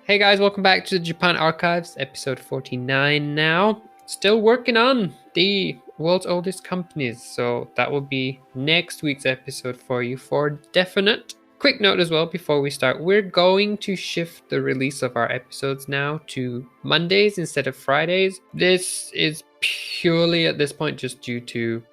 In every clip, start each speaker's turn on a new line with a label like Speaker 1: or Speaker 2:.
Speaker 1: Hey guys, welcome back to the Japan Archives, episode 49 now. Still working on the world's oldest companies, so that will be next week's episode for you for definite. Quick note as well before we start, we're going to shift the release of our episodes now to Mondays instead of Fridays. This is purely at this point just due to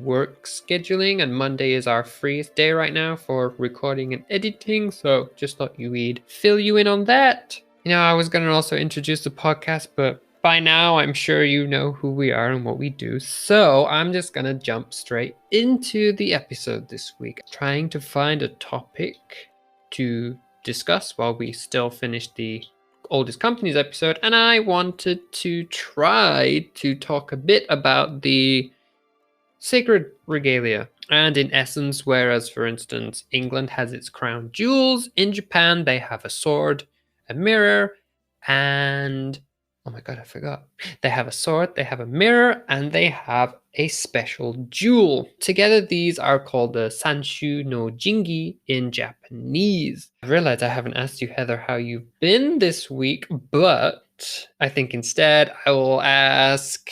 Speaker 1: work scheduling, and Monday is our freest day right now for recording and editing, so just thought we'd fill you in on that. I was going to also introduce the podcast, but by now I'm sure you know who we are and what we do, so I'm just going to jump straight into the episode this week, trying to find a topic to discuss while we still finish the oldest companies episode, and I wanted to try to talk a bit about the sacred regalia. And in essence, whereas, for instance, England has its crown jewels, in Japan they have a sword, a mirror, and... oh my god, I forgot. They have a sword, they have a mirror, and they have a special jewel. Together, these are called the Sanshu no Jingi in Japanese. I realized I haven't asked you, Heather, how you've been this week, but I think instead I will ask...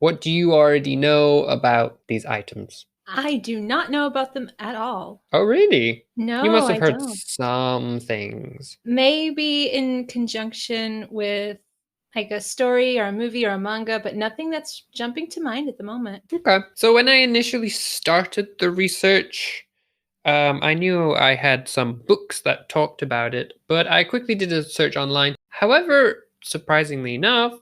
Speaker 1: what do you already know about these items?
Speaker 2: I do not know about them at all.
Speaker 1: Oh, really?
Speaker 2: No,
Speaker 1: You must have
Speaker 2: I
Speaker 1: heard
Speaker 2: don't.
Speaker 1: some things.
Speaker 2: Maybe in conjunction with like a story or a movie or a manga, but nothing that's jumping to mind at the moment.
Speaker 1: Okay. So when I initially started the research, I knew I had some books that talked about it, but I quickly did a search online. However, surprisingly enough,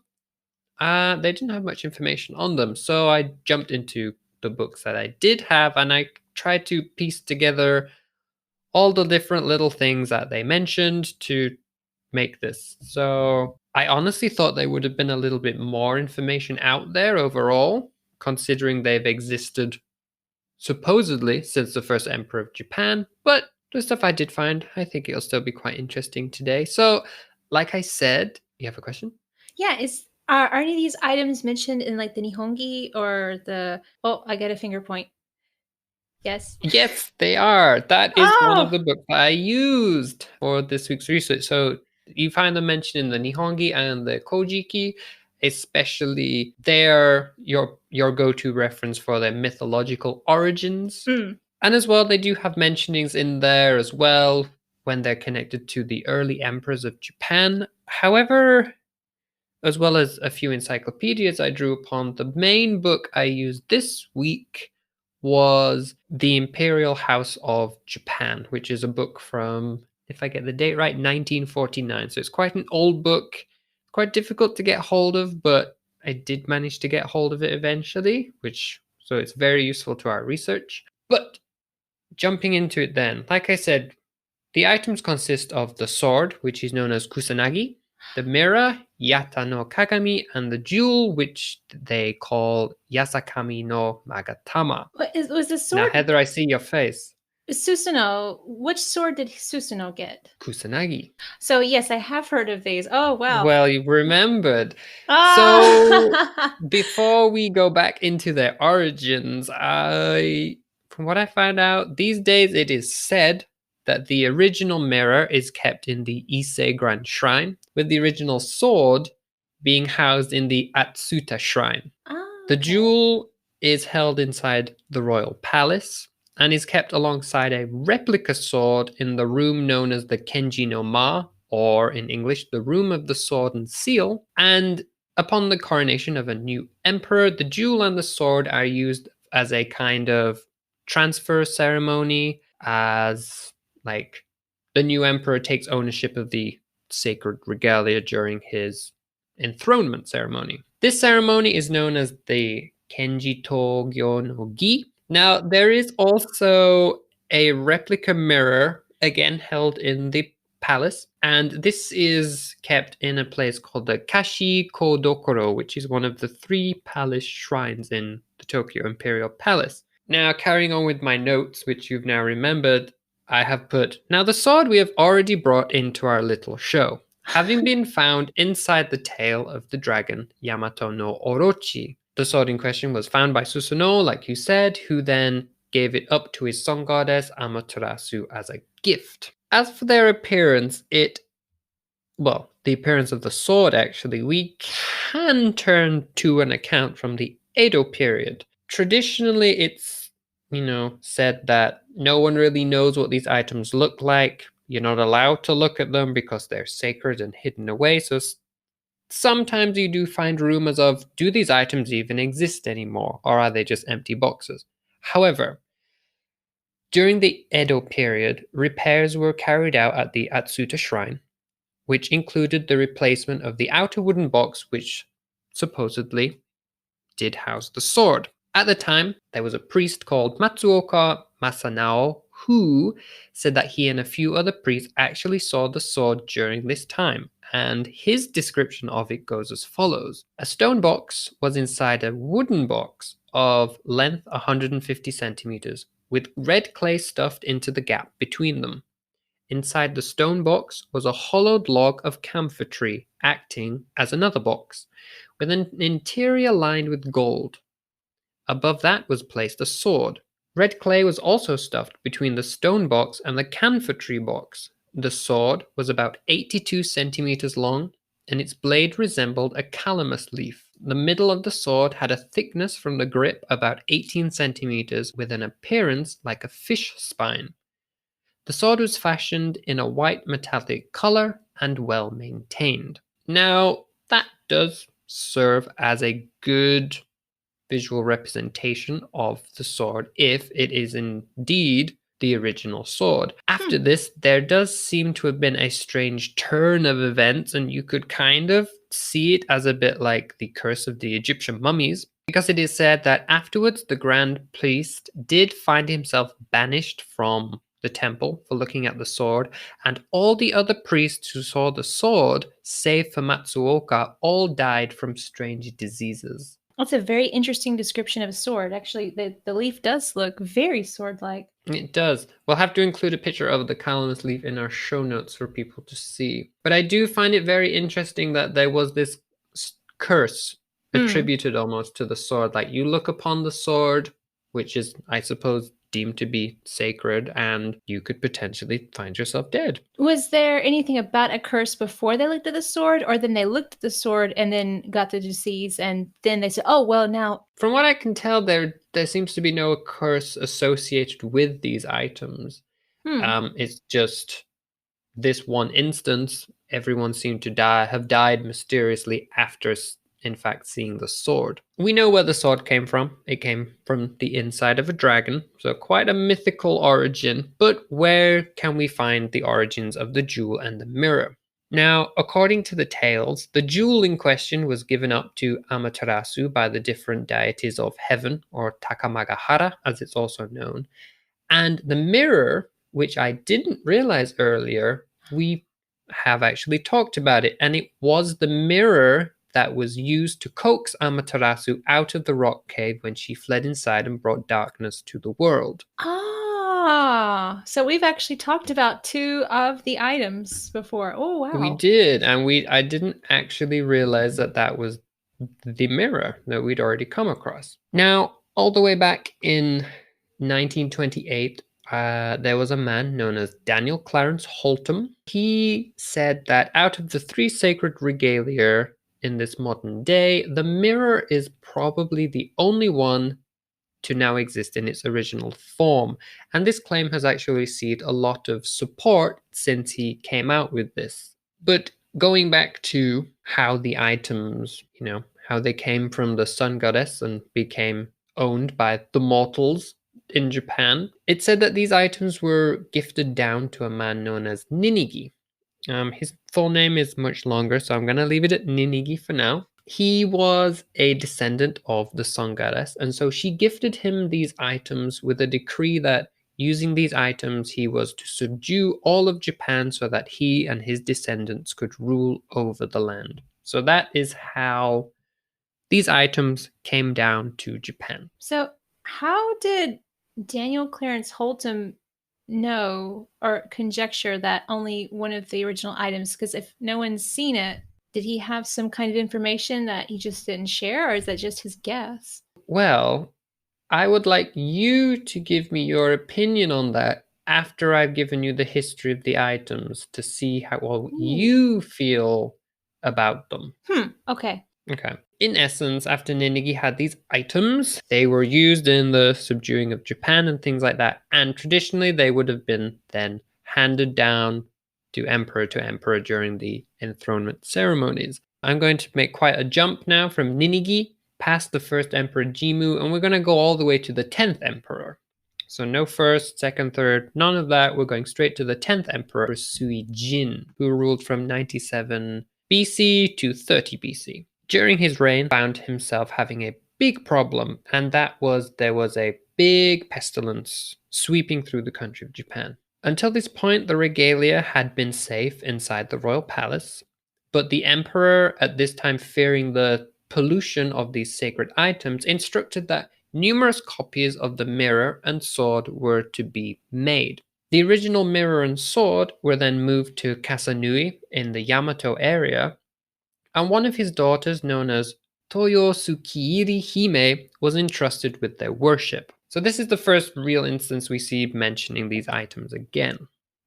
Speaker 1: they didn't have much information on them. So I jumped into the books that I did have, and I tried to piece together all the different little things that they mentioned to make this. So I honestly thought there would have been a little bit more information out there overall, considering they've existed supposedly since the first emperor of Japan. But the stuff I did find, I think it'll still be quite interesting today. So, like I said, you have a question?
Speaker 2: Yeah, are any of these items mentioned in like the Nihongi or the... oh, I get a finger point. Yes.
Speaker 1: Yes, they are. That is one of
Speaker 2: Oh,
Speaker 1: the books I used for this week's research. So you find them mentioned in the Nihongi and the Kojiki, especially they're your go-to reference for their mythological origins. And as well, they do have mentionings in there as well when they're connected to the early emperors of Japan. However, as well as a few encyclopedias I drew upon, the main book I used this week was The Imperial House of Japan, which is a book from, if I get the date right, 1949. So it's quite an old book, quite difficult to get hold of, but I did manage to get hold of it eventually, so it's very useful to our research. But jumping into it then, like I said, the items consist of the sword, which is known as kusanagi, the mirror, yata no kagami, and the jewel, which they call yasakami no magatama.
Speaker 2: was the
Speaker 1: Now,
Speaker 2: sword
Speaker 1: Heather, I see your face.
Speaker 2: Susanoo? Which sword did Susanoo get?
Speaker 1: Kusanagi.
Speaker 2: So yes, I have heard of these. Oh wow.
Speaker 1: Well, you remembered. So,
Speaker 2: Ah!
Speaker 1: before we go back into their origins, from what I found out, these days it is said that the original mirror is kept in the Ise Grand Shrine, with the original sword being housed in the Atsuta Shrine. The
Speaker 2: Okay.
Speaker 1: jewel is held inside the royal palace and is kept alongside a replica sword in the room known as the Kenji no Ma, or in English, the Room of the Sword and Seal. And upon the coronation of a new emperor, the jewel and the sword are used as a kind of transfer ceremony, as like the new emperor takes ownership of the sacred regalia during his enthronement ceremony. This ceremony is known as the Kenji Togyo no Gi. Now, there is also a replica mirror, again held in the palace, and this is kept in a place called the Kashi Kodokoro, which is one of the 3 palace shrines in the Tokyo Imperial Palace. Now, carrying on with my notes, which you've now remembered, I have put, now the sword we have already brought into our little show, having been found inside the tail of the dragon Yamato no Orochi. The sword in question was found by Susanoo, like you said, who then gave it up to his sun goddess Amaterasu as a gift. As for their appearance, it well, the appearance of the sword, actually, we can turn to an account from the Edo period. Traditionally, it's, said that no one really knows what these items look like. You're not allowed to look at them because they're sacred and hidden away. So sometimes you do find rumors of, do these items even exist anymore, or are they just empty boxes? However, during the Edo period, repairs were carried out at the Atsuta Shrine, which included the replacement of the outer wooden box, which supposedly did house the sword. At the time, there was a priest called Matsuoka Masanao who said that he and a few other priests actually saw the sword during this time, and his description of it goes as follows. A stone box was inside a wooden box of length 150 centimeters, with red clay stuffed into the gap between them. Inside the stone box was a hollowed log of camphor tree, acting as another box, with an interior lined with gold. Above that was placed a sword. Red clay was also stuffed between the stone box and the camphor tree box. The sword was about 82 centimeters long, and its blade resembled a calamus leaf. The middle of the sword had a thickness from the grip about 18 centimeters, with an appearance like a fish spine. The sword was fashioned in a white metallic color and well maintained. Now, that does serve as a good visual representation of the sword if it is indeed the original sword. After this, there does seem to have been a strange turn of events, and you could kind of see it as a bit like the curse of the Egyptian mummies, because it is said that afterwards the grand priest did find himself banished from the temple for looking at the sword, and all the other priests who saw the sword, save for Matsuoka, all died from strange diseases.
Speaker 2: That's a very interesting description of a sword. Actually, the leaf does look very sword-like.
Speaker 1: It does. We'll have to include a picture of the calamus leaf in our show notes for people to see. But I do find it very interesting that there was this curse attributed almost to the sword. Like, you look upon the sword, which is, I suppose, deemed to be sacred, and you could potentially find yourself dead.
Speaker 2: Was there anything about a curse before they looked at the sword, or then they looked at the sword and then got the disease, and then they said, "Oh well, now."
Speaker 1: From what I can tell, there seems to be no curse associated with these items. It's just this one instance, everyone seemed to have died mysteriously after, in fact, seeing the sword. We know where the sword came from. It came from the inside of a dragon, so quite a mythical origin. But where can we find the origins of the jewel and the mirror? Now, according to the tales, the jewel in question was given up to Amaterasu by the different deities of heaven, or Takamagahara, as it's also known. And the mirror, which I didn't realize earlier, we have actually talked about it. And it was the mirror that was used to coax Amaterasu out of the rock cave when she fled inside and brought darkness to the world.
Speaker 2: Ah, so we've actually talked about two of the items before. Oh,
Speaker 1: We
Speaker 2: wow.
Speaker 1: did, and I didn't actually realize that that was the mirror that we'd already come across. Now, all the way back in 1928, there was a man known as Daniel Clarence Holtom. He said that out of the three sacred regalia in this modern day, the mirror is probably the only one to now exist in its original form. And this claim has actually received a lot of support since he came out with this. But going back to how the items, how they came from the sun goddess and became owned by the mortals in Japan, it said that these items were gifted down to a man known as Ninigi. His full name is much longer, so I'm going to leave it at Ninigi for now. He was a descendant of the sun goddess, and so she gifted him these items with a decree that using these items, he was to subdue all of Japan so that he and his descendants could rule over the land. So that is how these items came down to Japan.
Speaker 2: So, how did Daniel Clarence Holtom know or conjecture that only one of the original items? Because if no one's seen it, did he have some kind of information that he just didn't share, or is that just his guess?
Speaker 1: Well, I would like you to give me your opinion on that, after I've given you the history of the items to see how well
Speaker 2: Ooh.
Speaker 1: you feel about them.
Speaker 2: Okay.
Speaker 1: Okay. In essence, after Ninigi had these items, they were used in the subduing of Japan and things like that. And traditionally, they would have been then handed down to emperor during the enthronement ceremonies. I'm going to make quite a jump now from Ninigi past the first emperor Jimmu, and we're going to go all the way to the 10th emperor. So no first, second, third, none of that. We're going straight to the 10th emperor, Suijin, who ruled from 97 BC to 30 BC. During his reign, found himself having a big problem, and that was there was a big pestilence sweeping through the country of Japan. Until this point, the Regalia had been safe inside the royal palace, but the emperor, at this time fearing the pollution of these sacred items, instructed that numerous copies of the mirror and sword were to be made. The original mirror and sword were then moved to Kasanui in the Yamato area, and one of his daughters, known as Toyo Sukiiri Hime, was entrusted with their worship. So this is the first real instance we see mentioning these items again.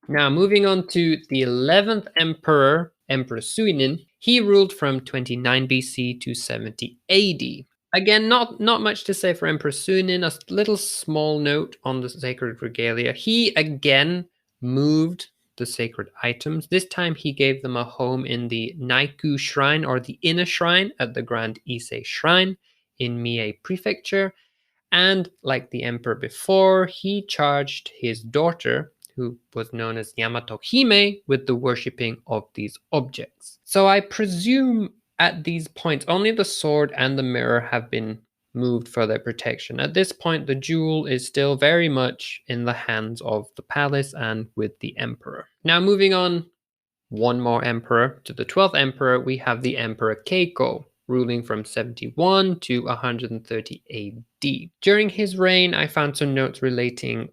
Speaker 1: Now, moving on to the 11th emperor, Emperor Suinin, he ruled from 29 BC to 70 AD. Again, not much to say for Emperor Suinin. A little small note on the sacred regalia. He again moved the sacred items. This time he gave them a home in the Naiku Shrine, or the inner shrine at the Grand Ise Shrine in Mie Prefecture. And like the emperor before, he charged his daughter, who was known as Yamato Hime, with the worshipping of these objects. So I presume at these points only the sword and the mirror have been moved for their protection. At this point, the jewel is still very much in the hands of the palace and with the emperor. Now, moving on, one more emperor to the 12th emperor, we have the Emperor Keiko, ruling from 71 to 130 AD. During his reign, I found some notes relating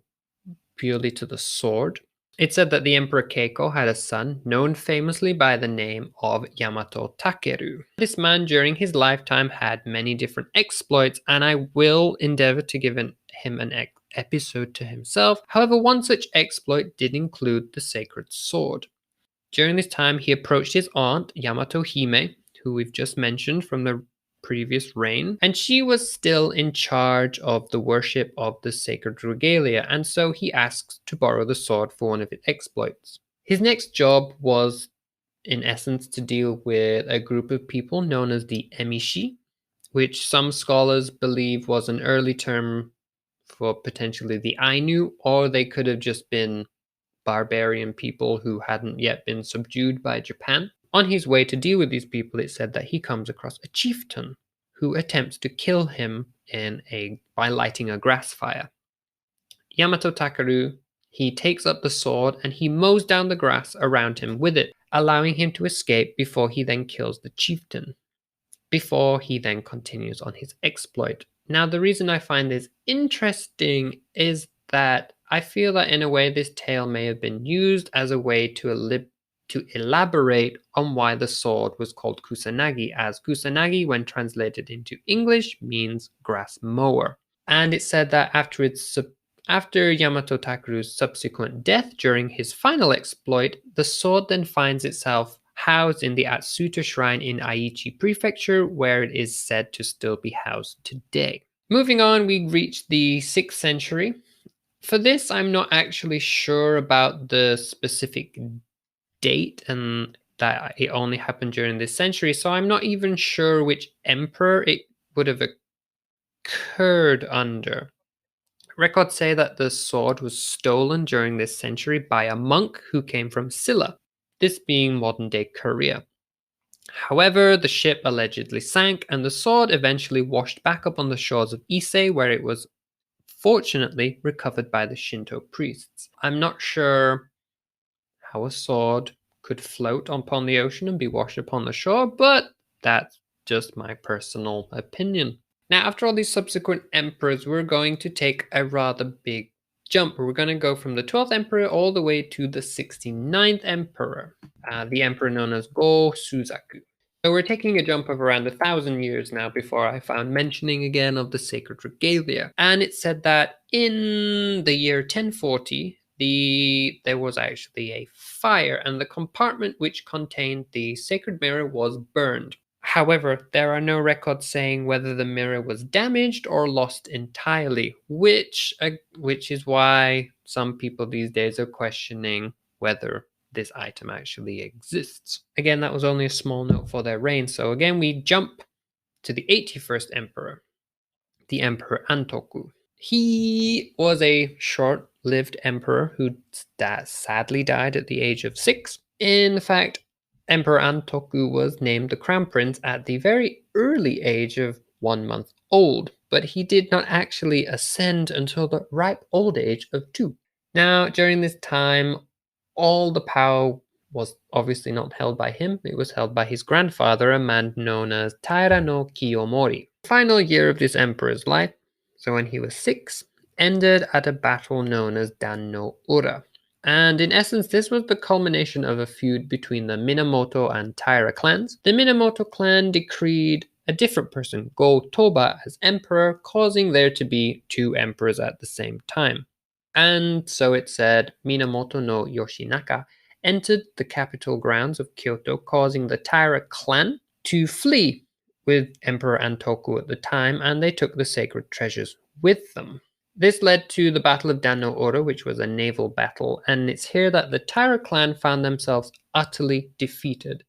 Speaker 1: purely to the sword. It said that the Emperor Keiko had a son known famously by the name of Yamato Takeru. This man during his lifetime had many different exploits, and I will endeavor to give him an episode to himself. However, one such exploit did include the sacred sword. During this time, he approached his aunt, Yamato Hime, who we've just mentioned from the previous reign, and she was still in charge of the worship of the sacred regalia, and so he asked to borrow the sword for one of its exploits. His next job was, in essence, to deal with a group of people known as the Emishi, which some scholars believe was an early term for potentially the Ainu, or they could have just been barbarian people who hadn't yet been subdued by Japan. On his way to deal with these people, it said that he comes across a chieftain who attempts to kill him by lighting a grass fire. Yamato Takeru, he takes up the sword and he mows down the grass around him with it, allowing him to escape before he then kills the chieftain, before he then continues on his exploit. Now, the reason I find this interesting is that I feel that in a way this tale may have been used as a way to elaborate on why the sword was called Kusanagi, as Kusanagi, when translated into English, means grass mower. And it said that after Yamato Takeru's subsequent death during his final exploit, the sword then finds itself housed in the Atsuta Shrine in Aichi Prefecture, where it is said to still be housed today. Moving on, we reach the 6th century. For this, I'm not actually sure about the specific date and that it only happened during this century, so I'm not even sure which emperor it would have occurred under. Records say that the sword was stolen during this century by a monk who came from Silla, this being modern-day Korea. However, the ship allegedly sank, and the sword eventually washed back up on the shores of Ise, where it was fortunately recovered by the Shinto priests. I'm not sure how a sword could float upon the ocean and be washed upon the shore, but that's just my personal opinion. Now, after all these subsequent emperors, we're going to take a rather big jump. We're going to go from the 12th emperor all the way to the 69th emperor, the emperor known as Go Suzaku. So we're taking a jump of around 1,000 years now before I found mentioning again of the sacred regalia. And it said that in the year 1040, there was actually a fire, and the compartment which contained the sacred mirror was burned. However, there are no records saying whether the mirror was damaged or lost entirely, which is why some people these days are questioning whether this item actually exists. Again, that was only a small note for their reign. So again, we jump to the 81st emperor, the Emperor Antoku. He was a short-lived emperor who sadly died at the age of 6. In fact, Emperor Antoku was named the crown prince at the very early age of 1 month old, but he did not actually ascend until the ripe old age of 2. Now, during this time, all the power was obviously not held by him. It was held by his grandfather, a man known as Taira no Kiyomori. The final year of this emperor's life, so when he was 6, ended at a battle known as Dan no Ura. And in essence, this was the culmination of a feud between the Minamoto and Taira clans. The Minamoto clan decreed a different person, Go Toba, as emperor, causing there to be 2 emperors at the same time. And so it said Minamoto no Yoshinaka entered the capital grounds of Kyoto, causing the Taira clan to flee with Emperor Antoku at the time, and they took the sacred treasures with them. This led to the Battle of Dan no Ura, which was a naval battle, and it's here that the Taira clan found themselves utterly defeated.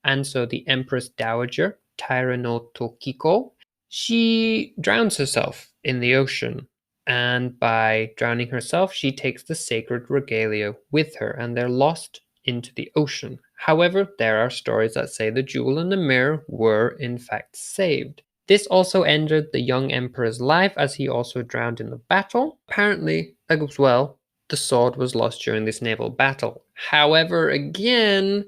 Speaker 1: And so the Empress Dowager, Taira no Tokiko, she drowns herself in the ocean. And by drowning herself, she takes the sacred regalia with her, and they're lost into the ocean. However, there are stories that say the jewel and the mirror were in fact saved. This also ended the young emperor's life, as he also drowned in the battle. Apparently, as well, the sword was lost during this naval battle. However, again,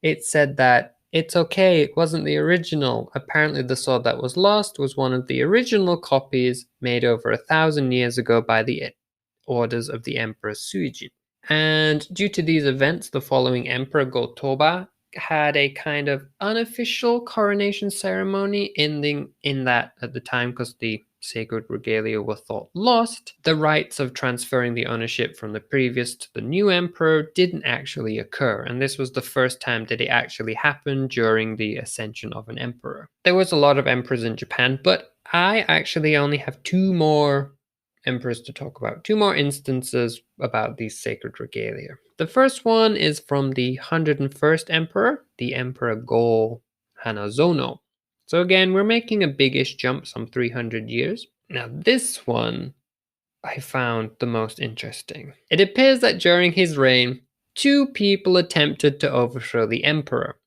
Speaker 1: it said that it's okay, it wasn't the original. Apparently, the sword that was lost was one of the original copies made over 1,000 years ago by the orders of the Emperor Suijin. And due to these events, the following Emperor Go-Toba had a kind of unofficial coronation ceremony, ending in that at the time, because the sacred regalia were thought lost, the rights of transferring the ownership from the previous to the new emperor didn't actually occur, and this was the first time that it actually happened during the ascension of an emperor. There was a lot of emperors in Japan, but I actually only have 2 more emperors to talk about, 2 more instances about these sacred regalia. The first one is from the 101st emperor, the Emperor Go Hanazono. So again, we're making a biggish jump, some 300 years. Now this one I found the most interesting. It appears that during his reign, 2 people attempted to overthrow the emperor.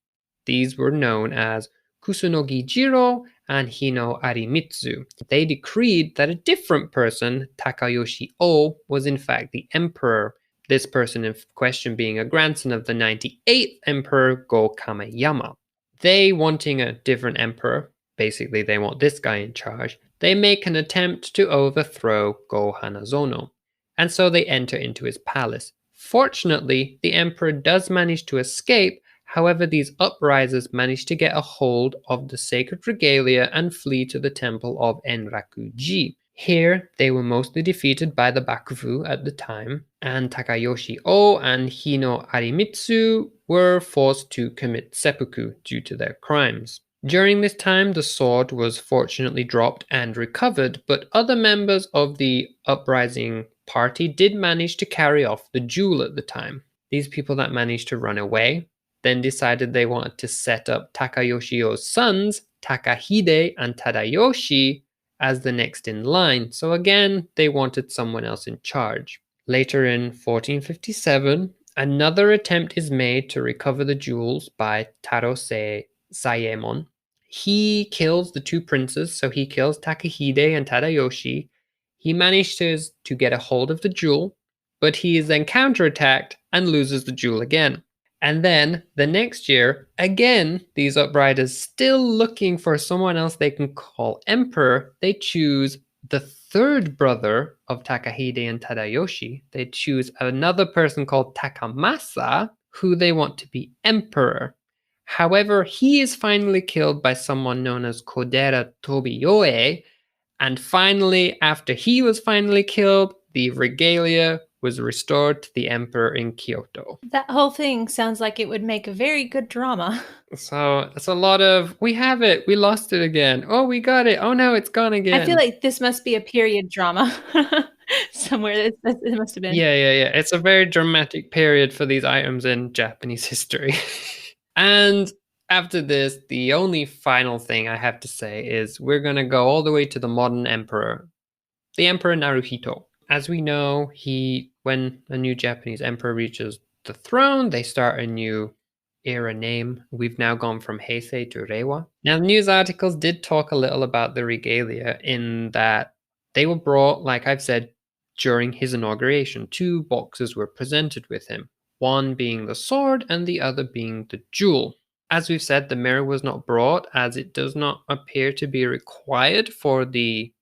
Speaker 1: These were known as Kusunogi Jiro and Hino Arimitsu. They decreed that a different person, Takayoshi O, was in fact the emperor, this person in question being a grandson of the 98th emperor Go Kameyama. They, wanting a different emperor, basically they want this guy in charge, they make an attempt to overthrow Go Hanazono, and so they enter into his palace. Fortunately, the emperor does manage to escape. However, these uprisers manage to get a hold of the sacred regalia and flee to the temple of Enraku-ji. Here, they were mostly defeated by the Bakufu at the time, and Takayoshi O and Hino Arimitsu were forced to commit seppuku due to their crimes. During this time, the sword was fortunately dropped and recovered, but other members of the uprising party did manage to carry off the jewel at the time. These people that managed to run away then decided they wanted to set up Takayoshi-o's sons, Takahide and Tadayoshi, as the next in line. So again, they wanted someone else in charge. Later in 1457, another attempt is made to recover the jewels by Tarose Sayemon. He kills the 2 princes, so he kills Takahide and Tadayoshi. He manages to get a hold of the jewel, but he is then counterattacked and loses the jewel again. And then the next year, again, these uprisers, still looking for someone else they can call emperor, they choose the 3rd brother of Takahide and Tadayoshi. They choose another person called Takamasa, who they want to be emperor. However, he is finally killed by someone known as Kodera Tobiyoe, and finally, after he was finally killed, the regalia was restored to the emperor in Kyoto.
Speaker 2: That whole thing sounds like it would make a very good drama.
Speaker 1: So it's a lot of, we have it, we lost it again. Oh, we got it. Oh no, it's gone
Speaker 2: I feel
Speaker 1: again.
Speaker 2: like this must be a period drama somewhere. It must have been.
Speaker 1: Yeah. It's a very dramatic period for these items in Japanese history. And after this, the only final thing I have to say is we're going to go all the way to the modern emperor, the Emperor Naruhito. As we know, when a new Japanese emperor reaches the throne, they start a new era name. We've now gone from Heisei to Reiwa. Now, the news articles did talk a little about the regalia in that they were brought, like I've said, during his inauguration. Two boxes were presented with him, one being the sword and the other being the jewel. As we've said, the mirror was not brought as it does not appear to be required for the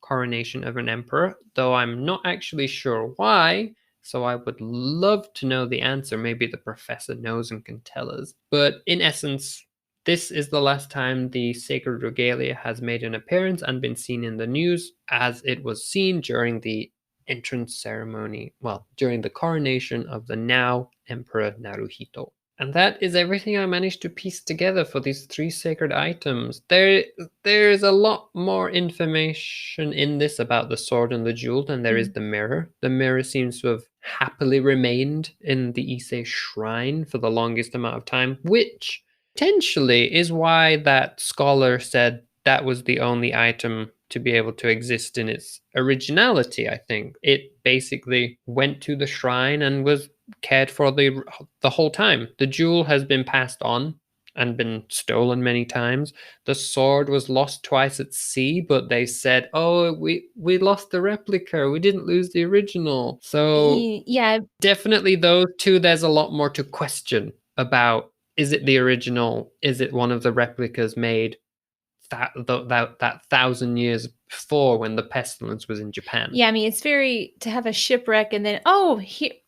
Speaker 1: coronation of an emperor, though I'm not actually sure why, so I would love to know the answer. Maybe the professor knows and can tell us. But in essence, this is the last time the sacred regalia has made an appearance and been seen in the news, as it was seen during the entrance ceremony, well, during the coronation of the now Emperor Naruhito. And that is everything I managed to piece together for these three sacred items. There's a lot more information in this about the sword and the jewel than there is the mirror. The mirror seems to have happily remained in the Ise shrine for the longest amount of time, which potentially is why that scholar said that was the only item to be able to exist in its originality, I think. It basically went to the shrine and was cared for the whole time. The jewel has been passed on and been stolen many times. The sword was lost twice at sea, but they said, "Oh, we lost the replica. We didn't lose the original." So
Speaker 2: Yeah,
Speaker 1: definitely those two. There's a lot more to question about. Is it the original? Is it one of the replicas made that 1,000 years before when the pestilence was in Japan?
Speaker 2: yeah. I mean, it's very to have a shipwreck and then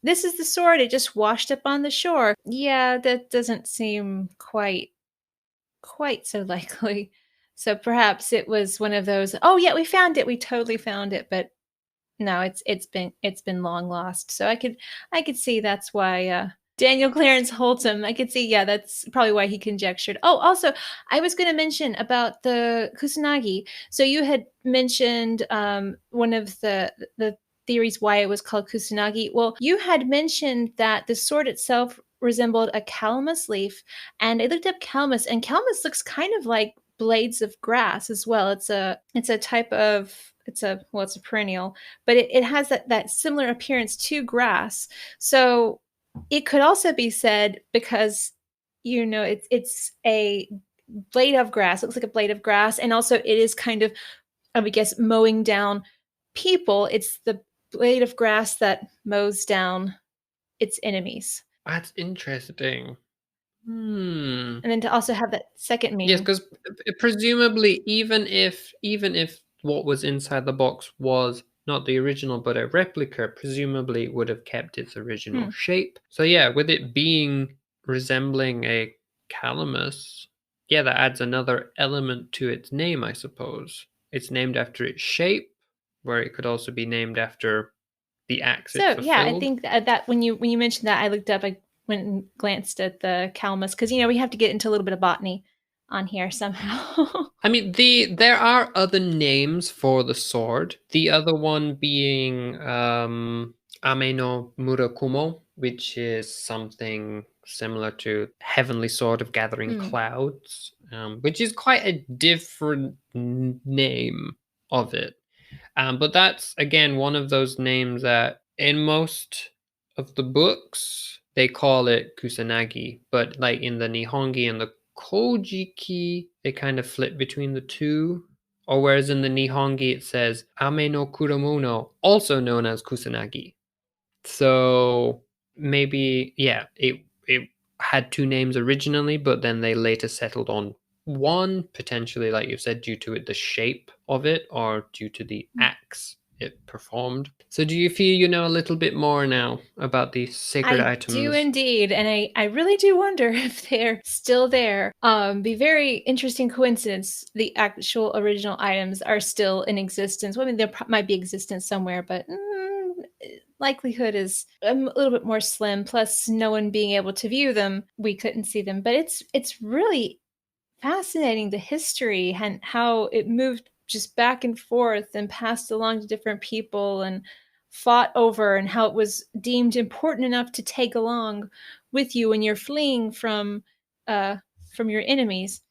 Speaker 2: this is the sword. It just washed up on the shore. Yeah, that doesn't seem quite so likely. So perhaps it was one of those. Oh yeah, we found it. We totally found it, but no, it's been long lost. So I could see that's why Daniel Clarence Holtum. I could see, yeah, that's probably why he conjectured. Oh, also, I was going to mention about the Kusanagi. So you had mentioned one of the theories why it was called Kusanagi. Well, you had mentioned that the sword itself resembled a calamus leaf, and I looked up calamus, and calamus looks kind of like blades of grass as well. It's a type of it's a perennial, but it has that similar appearance to grass. So it could also be said because it's a blade of grass. It looks like a blade of grass, and also it is kind of, I would guess, mowing down people. It's the blade of grass that mows down its enemies.
Speaker 1: That's interesting.
Speaker 2: And then to also have that second
Speaker 1: Yes,
Speaker 2: meaning.
Speaker 1: because presumably, even if what was inside the box was not the original but a replica, presumably it would have kept its original shape. So yeah, with it being resembling a calamus, yeah, that adds another element to its name, I suppose. It's named after its shape, where it could also be named after the acts it
Speaker 2: So yeah, I
Speaker 1: fulfilled.
Speaker 2: think that when you mentioned that, I looked up, I went and glanced at the calamus because we have to get into a little bit of botany on here somehow.
Speaker 1: I mean, there are other names for the sword. The other one being Ame no Murakumo, which is something similar to Heavenly Sword of Gathering
Speaker 2: Hmm.
Speaker 1: Clouds, which is quite a different name of it. But that's again one of those names that in most of the books they call it Kusanagi, but like in the Nihongi and the Kojiki, they kind of flip between the two. Or whereas in the Nihongi it says Ame no Kuromuno, also known as Kusanagi. So maybe yeah, it had two names originally, but then they later settled on one, potentially, like you said, due to the shape of it or due to the acts it performed. So do you feel you know a little bit more now about these sacred
Speaker 2: I do
Speaker 1: items?
Speaker 2: indeed, and I really do wonder if they're still there. Be very interesting coincidence. The actual original items are still in existence. Well, I mean, there might be existence somewhere, but likelihood is a little bit more slim. Plus, no one being able to view them, we couldn't see them. But it's really fascinating, the history and how it moved just back and forth and passed along to different people and fought over, and how it was deemed important enough to take along with you when you're fleeing from your enemies,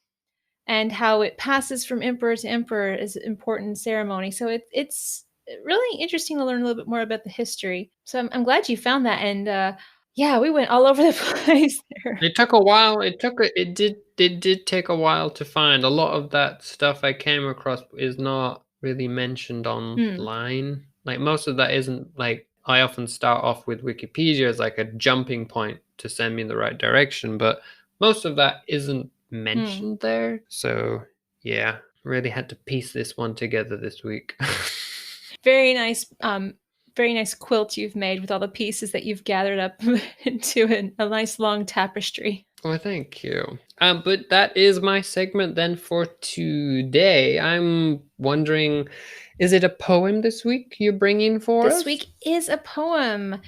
Speaker 2: and how it passes from emperor to emperor is an important ceremony. So it's really interesting to learn a little bit more about the history. So I'm glad you found that. And yeah, we went all over the place there.
Speaker 1: It took a while. It did take a while to find. A lot of that stuff I came across is not really mentioned
Speaker 2: Mm,
Speaker 1: online. Like most of that isn't like I often start off with Wikipedia as like a jumping point to send me in the right direction, but most of that isn't
Speaker 2: mm.
Speaker 1: mentioned there. So yeah, really had to piece this one together this week.
Speaker 2: Very nice, very nice quilt you've made with all the pieces that you've gathered up into a nice long tapestry.
Speaker 1: Well, thank you. But that is my segment then for today. I'm wondering, is it a poem this week you're bringing for
Speaker 2: This
Speaker 1: us?
Speaker 2: week is a poem,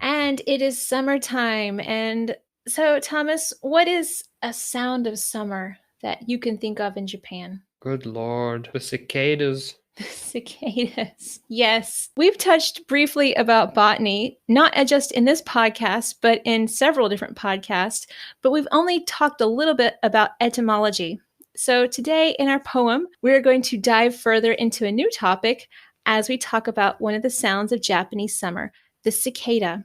Speaker 2: and it is summertime. And so, Thomas, what is a sound of summer that you can think of in Japan?
Speaker 1: Good Lord, the cicadas.
Speaker 2: The cicadas. Yes. We've touched briefly about botany, not just in this podcast, but in several different podcasts, but we've only talked a little bit about etymology. So today in our poem, we're going to dive further into a new topic as we talk about one of the sounds of Japanese summer, the cicada.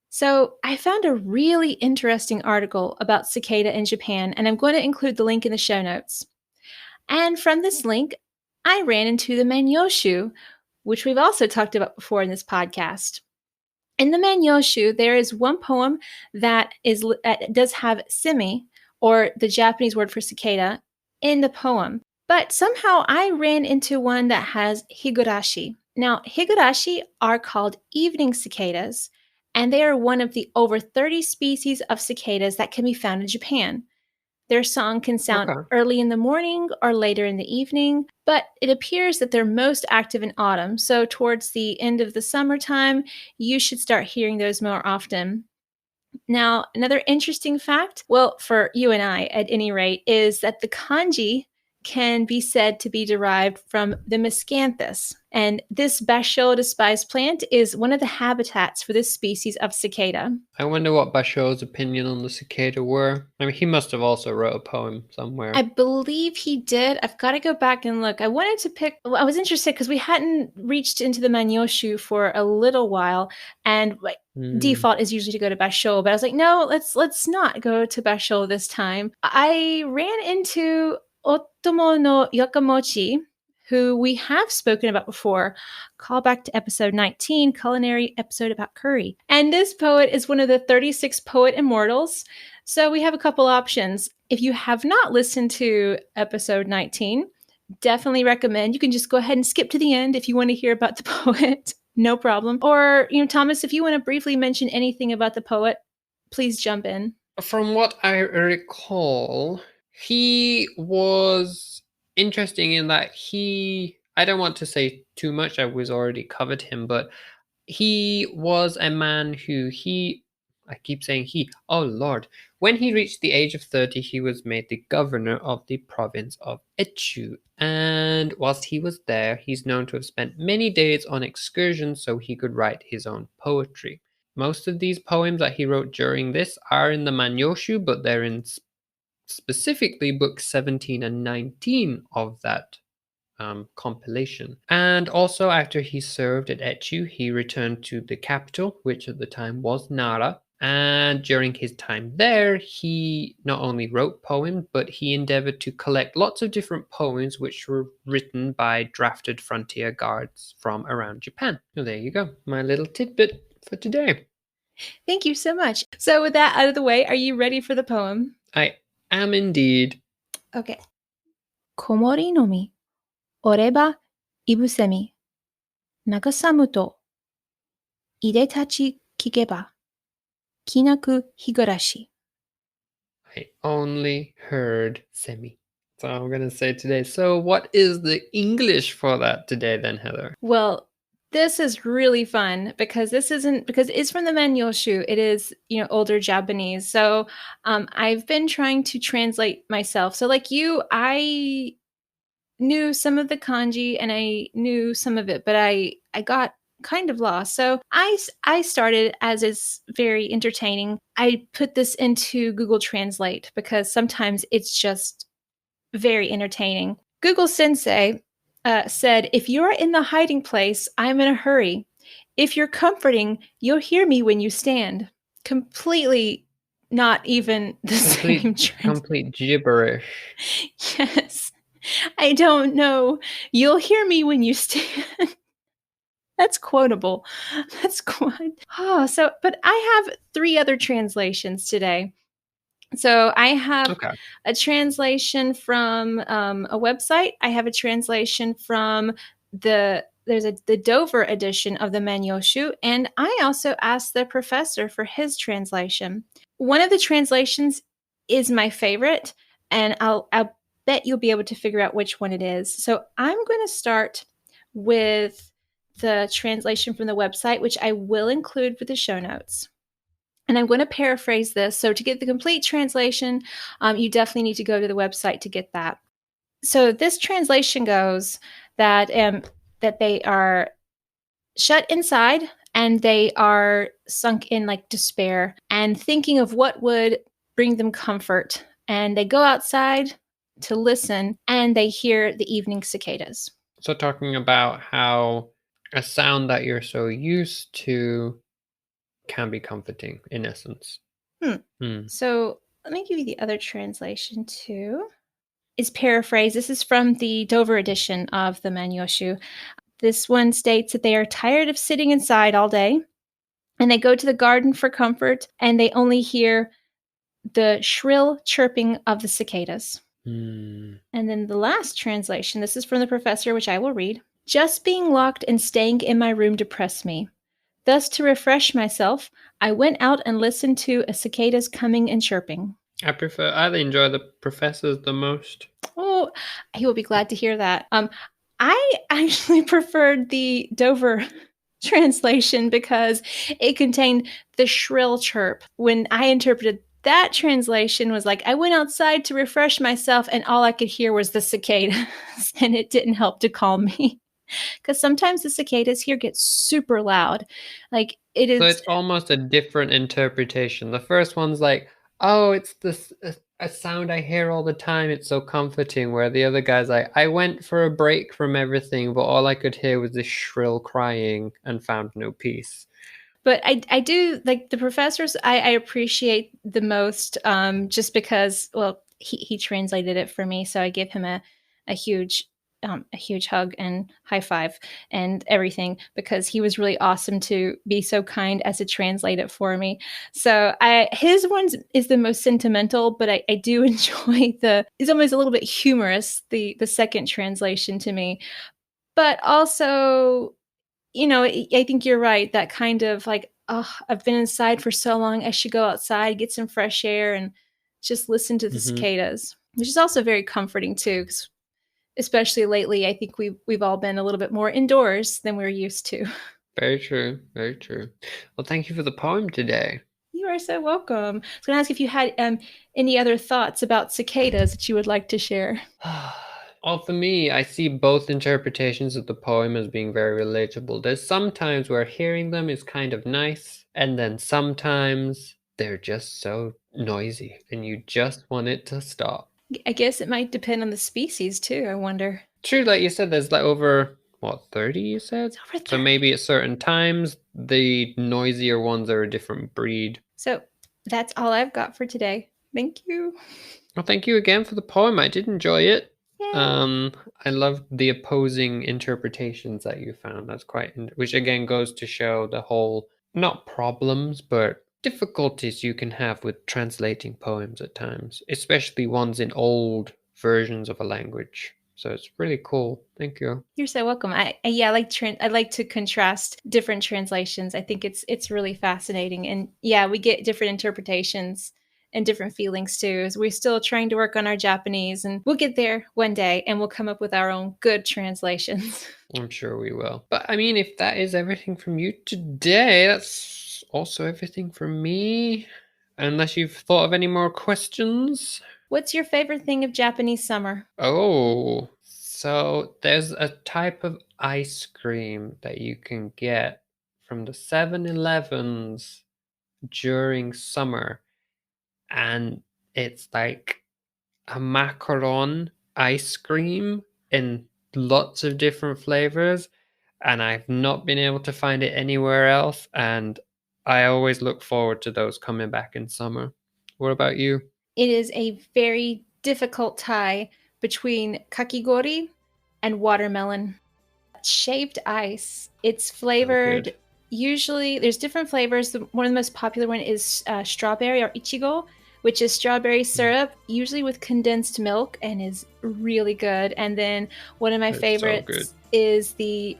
Speaker 2: So, I found a really interesting article about cicada in Japan, and I'm going to include the link in the show notes. And from this link, I ran into the Manyoshu, which we've also talked about before in this podcast. In the Manyoshu, there is one poem that does have semi, or the Japanese word for cicada, in the poem. But somehow I ran into one that has higurashi. Now, higurashi are called evening cicadas, and they are one of the over 30 species of cicadas that can be found in Japan. Their song can sound
Speaker 1: Okay.
Speaker 2: early in the morning or later in the evening, but it appears that they're most active in autumn. So, towards the end of the summertime, you should start hearing those more often. Now, another interesting fact, well, for you and I at any rate, is that the kanji can be said to be derived from the miscanthus. And this Basho despised plant is one of the habitats for this species of cicada.
Speaker 1: I wonder what Basho's opinion on the cicada were. I mean, he must have also wrote a poem somewhere.
Speaker 2: I believe he did. I've got to go back and look. I wanted to pick, well, I was interested because we hadn't reached into the Manyoshu for a little while, and like
Speaker 1: Hmm.
Speaker 2: default is usually to go to Basho, but I was like, no, let's not go to Basho this time. I ran into Otomo no Yakamochi, who we have spoken about before. Call back to episode 19, culinary episode about curry. And this poet is one of the 36 poet immortals. So we have a couple options. If you have not listened to episode 19, definitely recommend. You can just go ahead and skip to the end if you want to hear about the poet. No problem. Or, Thomas, if you want to briefly mention anything about the poet, please jump in.
Speaker 1: From what I recall, he was interesting in that I don't want to say too much, I was already covered him, but he was a man who I keep saying oh Lord. When he reached the age of 30, he was made the governor of the province of Etchu. And whilst he was there, he's known to have spent many days on excursions so he could write his own poetry. Most of these poems that he wrote during this are in the Manyoshu, but they're in specifically books 17 and 19 of that compilation. And also, after he served at Etchu, he returned to the capital, which at the time was Nara. And during his time there, he not only wrote poems, but he endeavored to collect lots of different poems which were written by drafted frontier guards from around Japan. So there you go, my little tidbit for today.
Speaker 2: Thank you so much. So, with that out of the way, are you ready for the poem?
Speaker 1: I am indeed.
Speaker 2: Okay. Komori no mi, oreba ibusemi, nagasamu to, idetachi kikeba, kinaku higurashi.
Speaker 1: I only heard semi. That's all I'm going to say today. So, what is the English for that today, then, Heather?
Speaker 2: Well, This is really fun because this isn't because it's from the Manyoshu. It is, older Japanese. So I've been trying to translate myself. So like you, I knew some of the kanji and I knew some of it, but I got kind of lost. So I started, as is very entertaining. I put this into Google Translate because sometimes it's just very entertaining. Google Sensei said, "If you're in the hiding place, I'm in a hurry. If you're comforting, you'll hear me when you stand." Completely not even the same trans.
Speaker 1: Complete gibberish.
Speaker 2: Yes. I don't know. You'll hear me when you stand. That's quotable. That's quite. Oh, but I have three other translations today. So I have
Speaker 1: Okay.
Speaker 2: a translation from a website. I have a translation from the Dover edition of the Manyoshu, and I also asked the professor for his translation. One of the translations is my favorite, and I'll bet you'll be able to figure out which one it is. So I'm going to start with the translation from the website, which I will include with the show notes. And I'm going to paraphrase this. So, to get the complete translation, you definitely need to go to the website to get that. So, this translation goes that they are shut inside and they are sunk in like despair and thinking of what would bring them comfort. And they go outside to listen and they hear the evening cicadas.
Speaker 1: So talking about how a sound that you're so used to can be comforting, in essence.
Speaker 2: Hmm.
Speaker 1: Hmm.
Speaker 2: So, let me give you the other translation too. Is paraphrased. This is from the Dover edition of the Manyoshu. This one states that they are tired of sitting inside all day and they go to the garden for comfort and they only hear the shrill chirping of the cicadas.
Speaker 1: Hmm.
Speaker 2: And then the last translation, this is from the professor, which I will read. Just being locked and staying in my room depressed me. Thus, to refresh myself, I went out and listened to a cicadas coming and chirping.
Speaker 1: I enjoy the professors the most.
Speaker 2: Oh, he will be glad to hear that. I actually preferred the Dover translation because it contained the shrill chirp. When I interpreted that translation was like I went outside to refresh myself and all I could hear was the cicadas and it didn't help to calm me. Because sometimes the cicadas here get super loud. Like it
Speaker 1: So
Speaker 2: is.
Speaker 1: it's almost a different interpretation. The first one's like, oh, it's this a sound I hear all the time. It's so comforting. Where the other guy's like, I went for a break from everything, but all I could hear was this shrill crying and found no peace.
Speaker 2: But I do like the professors. I appreciate the most, just because well he translated it for me, so I give him a huge a huge hug and high five and everything because he was really awesome to be so kind as to translate it for me. So I his one is the most sentimental, but I do enjoy the it's almost a little bit humorous the second translation to me, but also I think you're right. That kind of like, oh, I've been inside for so long. I should go outside, get some fresh air, and just listen to the
Speaker 1: Hmm.
Speaker 2: cicadas, which is also very comforting too. 'Cause especially lately, I think we've all been a little bit more indoors than we're used to.
Speaker 1: Very true. Very true. Well, thank you for the poem today.
Speaker 2: You are so welcome. I was going to ask if you had any other thoughts about cicadas that you would like to share.
Speaker 1: Well, for me, I see both interpretations of the poem as being very relatable. There's some times where hearing them is kind of nice, and then sometimes they're just so noisy and you just want it to stop.
Speaker 2: I guess it might depend on the species too. I wonder.
Speaker 1: True, like you said, there's like over, what, 30 you said?
Speaker 2: It's over
Speaker 1: So
Speaker 2: 30.
Speaker 1: maybe at certain times, the noisier ones are a different breed.
Speaker 2: So that's all I've got for today. Thank you.
Speaker 1: Well, thank you again for the poem. I did enjoy it.
Speaker 2: Yay.
Speaker 1: I loved the opposing interpretations that you found. That's which again goes to show the whole, not problems, but difficulties you can have with translating poems at times, especially ones in old versions of a language. So it's really cool. Thank you.
Speaker 2: You're so welcome. Yeah, I like to contrast different translations. I think it's really fascinating, and yeah, we get different interpretations and different feelings too. As we're still trying to work on our Japanese, and we'll get there one day and we'll come up with our own good translations.
Speaker 1: I'm sure we will. But I mean, if that is everything from you today, that's also everything from me. Unless you've thought of any more questions.
Speaker 2: What's your favorite thing of Japanese summer?
Speaker 1: Oh, so there's a type of ice cream that you can get from the 7-Elevens during summer, and it's like a macaron ice cream in lots of different flavors, and I've not been able to find it anywhere else, and I always look forward to those coming back in summer. What about you?
Speaker 2: It is a very difficult tie between kakigori and watermelon. Shaved ice. It's
Speaker 1: So
Speaker 2: flavored.
Speaker 1: good.
Speaker 2: Usually, there's different flavors. One of the most popular one is strawberry or ichigo, which is strawberry syrup, usually with condensed milk, and is really good. And then one of my
Speaker 1: It's so good.
Speaker 2: favorites is the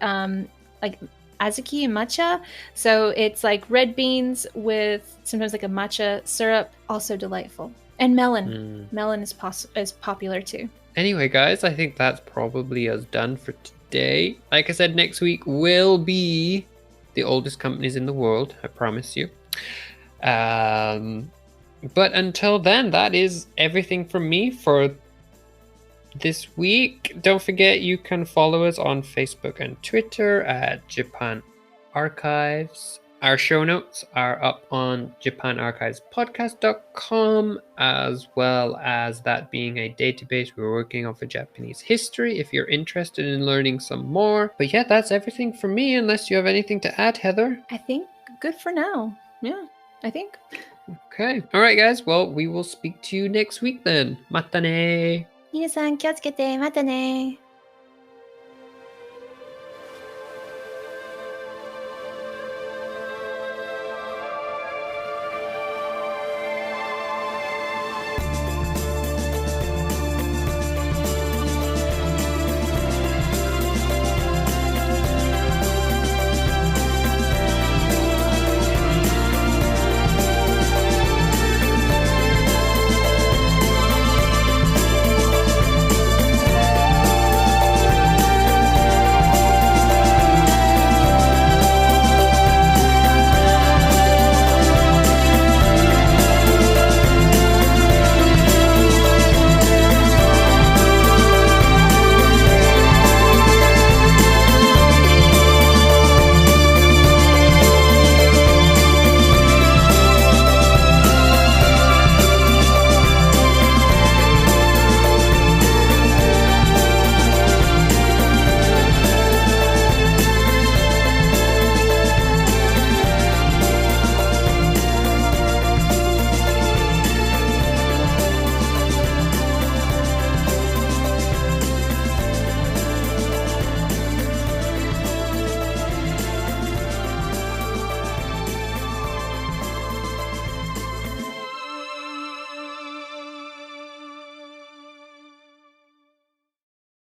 Speaker 2: like azuki and matcha. So it's like red beans with sometimes like a matcha syrup, also delightful. And melon. Melon is popular too.
Speaker 1: Anyway, guys, I think that's probably us done for today. Like I said, next week will be the oldest companies in the world, I promise you. But until then, that is everything from me for this week. Don't forget you can follow us on Facebook and Twitter at Japan Archives. Our show notes are up on japanarchivespodcast.com, as well as that being a database we're working on for Japanese history if you're interested in learning some more. But yeah, that's everything from me, unless you have anything to add, Heather.
Speaker 2: I think good for now. Yeah, I think.
Speaker 1: Okay. All right, guys. Well, we will speak to you next week then. Mata ne.
Speaker 2: 皆さん気をつけて、またね。